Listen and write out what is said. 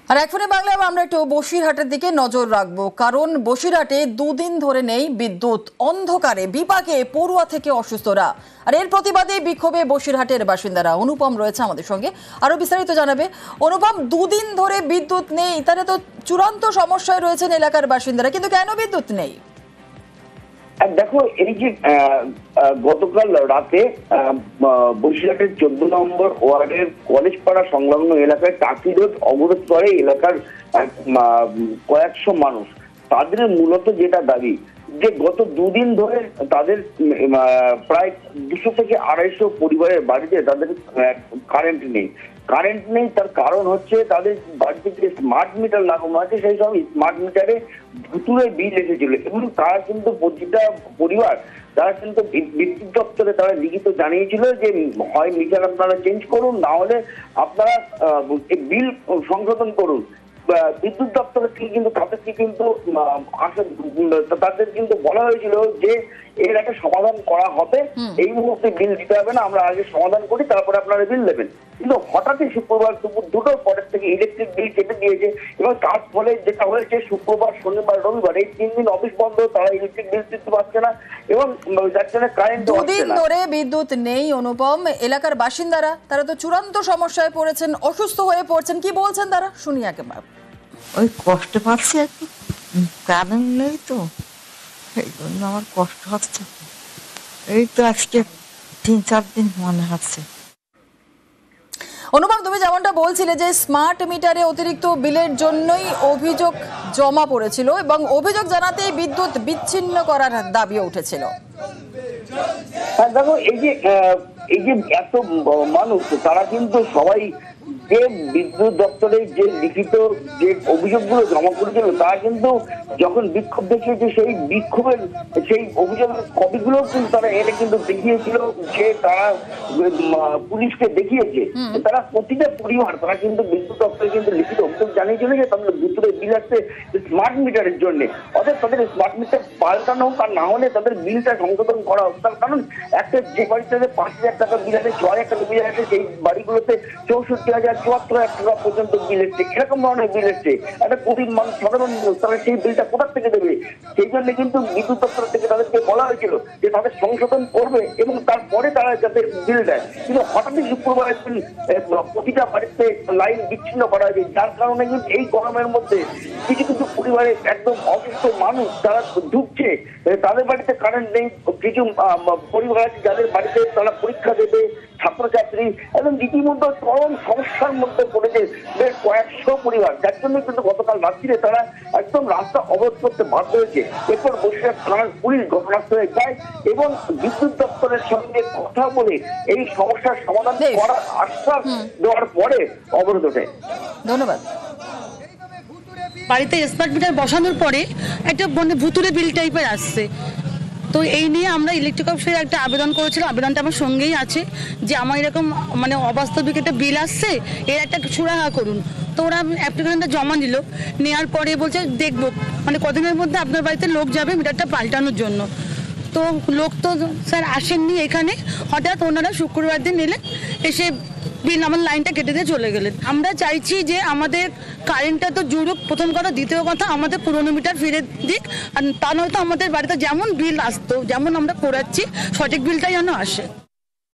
আর এখনই বাংলায় আমরা একটু বসিরহাটের দিকে নজর রাখবো, কারণ বসিরহাটে দুদিন ধরে নেই বিদ্যুৎ। অন্ধকারে বিপাকে পড়ুয়া থেকে অসুস্থরা, আর এর প্রতিবাদে বিক্ষোভে বসিরহাটের বাসিন্দারা। অনুপম রয়েছে আমাদের সঙ্গে, আরো বিস্তারিত জানাবে। অনুপম, দুদিন ধরে বিদ্যুৎ নেই, তাহলে তো চূড়ান্ত সমস্যায় রয়েছেন এলাকার বাসিন্দারা, কিন্তু কেন বিদ্যুৎ নেই? দেখো, এই যে গতকাল রাতে বসিরহাটের 14 নম্বর ওয়ার্ডের কলেজ পাড়া সংলগ্ন এলাকায় টাকি রোড অবরোধ করে এলাকার কয়েকশো মানুষ। তাদের মূলত যেটা দাবি যে গত দুদিন ধরে তাদের প্রায় 200 থেকে 250 পরিবারের বাড়িতে তাদের কারেন্ট নেই। তার কারণ হচ্ছে তাদের বাড়িতে যে স্মার্ট মিটার লাগানো আছে সেই সব স্মার্ট মিটারে ভুতুরে বিল এসেছিল, এবং তারা কিন্তু প্রতিটা পরিবার তারা কিন্তু বিদ্যুৎ দপ্তরে তারা লিখিত জানিয়েছিল যে হয় মিটার আপনারা চেঞ্জ করুন, না হলে আপনারা বিল সংশোধন করুন। বিদ্যুৎ দপ্তরের থেকে কিন্তু তাদেরকে কিন্তু তাদের কিন্তু বলা হয়েছিল যে এর একটা সমাধান করা হবে, এই মুহূর্তে বিল দিতে হবে না, আমরা আগে সমাধান করি তারপরে আপনারা বিল দেবেন। কিন্তু হঠাৎই শুক্রবার দুপুর 2টোর পরের থেকে ইলেকট্রিক বিল কেটে দিয়েছে, এবং তার ফলে যেটা হয়েছে শুক্রবার, শনিবার, রবিবার এই 3 দিন অফিস বন্ধ, তারা ইলেকট্রিক বিল দিতে পারছে না, এবং যার জন্য কারেন্ট দুদিন ধরে বিদ্যুৎ নেই। অনুপম, এলাকার বাসিন্দারা তারা তো চূড়ান্ত সমস্যায় পড়েছেন, অসুস্থ হয়ে পড়ছেন, কি বলছেন তারা শুনি একেবারে। ওই কষ্ট পাচ্ছি একটু, কারেন্ট নেই তো এই জন্য আমার কষ্ট হচ্ছে। এই তো আজকে 3-4 দিন মনে হচ্ছে। অনুপম, তুমি যেমনটা বলছিলে যে স্মার্ট মিটারে অতিরিক্ত বিলের জন্যই অভিযোগ জমা পড়েছিল, এবং অভিযোগ জানাতেই বিদ্যুৎ বিচ্ছিন্ন করার দাবিও উঠেছিল। হ্যাঁ দেখো, এই যে এত মানুষ তারা কিন্তু সবাই যে বিদ্যুৎ দপ্তরে যে লিখিত যে অভিযোগগুলো জমা করেছিল তারা কিন্তু যখন বিক্ষোভ দেখিয়েছে সেই বিক্ষোভের সেই অভিযোগের কপিগুলো কিন্তু তারা এনে কিন্তু দেখিয়েছিল, যে তারা পুলিশকে দেখিয়েছে। তারা প্রতিটা পরিবার তারা কিন্তু বিদ্যুৎ দপ্তরে কিন্তু লিখিত অভিযোগ জানিয়েছিল যে তাদের বিদ্যুতের বিল আসছে স্মার্ট মিটারের জন্য, অর্থাৎ তাদের স্মার্ট মিটার পাল্টানো হোক, আর না হলে তাদের বিলটা সংশোধন করা হোক। তার কারণ একটা যে বাড়িতে 5,000 টাকা বিল আছে, 6,000 টাকা বিল আছে, সেই বাড়িগুলোতে 64,000, 74,000 টাকা পর্যন্ত বিল এসছে, এরকম ধরনের বিল এসছে। একটা গরিব মানুষ, সাধারণ তারা সেই বিলটা কোথা থেকে দেবে? সেই জন্য কিন্তু বিদ্যুৎ দপ্তর থেকে তাদেরকে বলা হয়েছিল যে তাদের সংশোধন করবে এবং তারপরে তারা যাতে বিল দেয়। কিন্তু হঠাৎই শুক্রবারের দিন প্রতিটা বাড়িতে লাইন বিচ্ছিন্ন করা হয়েছে, যার কারণে কিন্তু এই গরমের মধ্যে কিছু কিছু পরিবারে একদম অসুস্থ মানুষ তারা ঢুকছে, তাদের বাড়িতে কারেন্ট নেই। কিছু পরিবার আছে যাদের বাড়িতে তারা পরীক্ষা দেবে, ছাত্রছাত্রী, এবং রীতিমতো চরম সমস্যার মধ্যে পড়েছে বেশ কয়েকশো পরিবার, যার জন্য কিন্তু গতকাল রাত্রিরে তারা একদম রাস্তা অবরোধ করতে বাধ্য হয়েছে। এরপর বসিরহাট থানার পুলিশ ঘটনাস্থলে যায় এবং বিদ্যুৎ দপ্তরের সঙ্গে কথা বলে এই সমস্যার সমাধান করার আশ্বাস দেওয়ার পরে অবরোধ ওঠে। ধন্যবাদ। বাড়িতে স্মার্ট মিটার বসানোর পরে একটা ভুতুরে বিল টাইপের আসছে, তো এই নিয়ে আমরা ইলেকট্রিক অফিসে একটা আবেদন করেছিলাম। আবেদনটা আমার সঙ্গেই আছে যে আমার এরকম অবাস্তবিক একটা বিল আসছে, এর একটা সুরাহা করুন। তো ওরা অ্যাপ্লিকেশনটা জমা নিল, নেওয়ার পরে বলছে দেখবো কদিনের মধ্যে আপনার বাড়িতে লোক যাবে মিটারটা পাল্টানোর জন্য। তো লোক তো স্যার আসেননি এখানে, হঠাৎ ওনারা শুক্রবার দিন এলেন, এসে বিল আমার লাইনটা কেটে দিয়ে চলে গেলেন। আমরা চাইছি যে আমাদের কারেন্টটা তো জুড়ুক, প্রথম কথা। দ্বিতীয় কথা, আমাদের পুরোনো মিটার ফিরে দিক, আর তা নয়তো আমাদের বাড়িতে যেমন বিল আসতো, যেমন আমরা করাচ্ছি, সঠিক বিলটাই যেন আসে।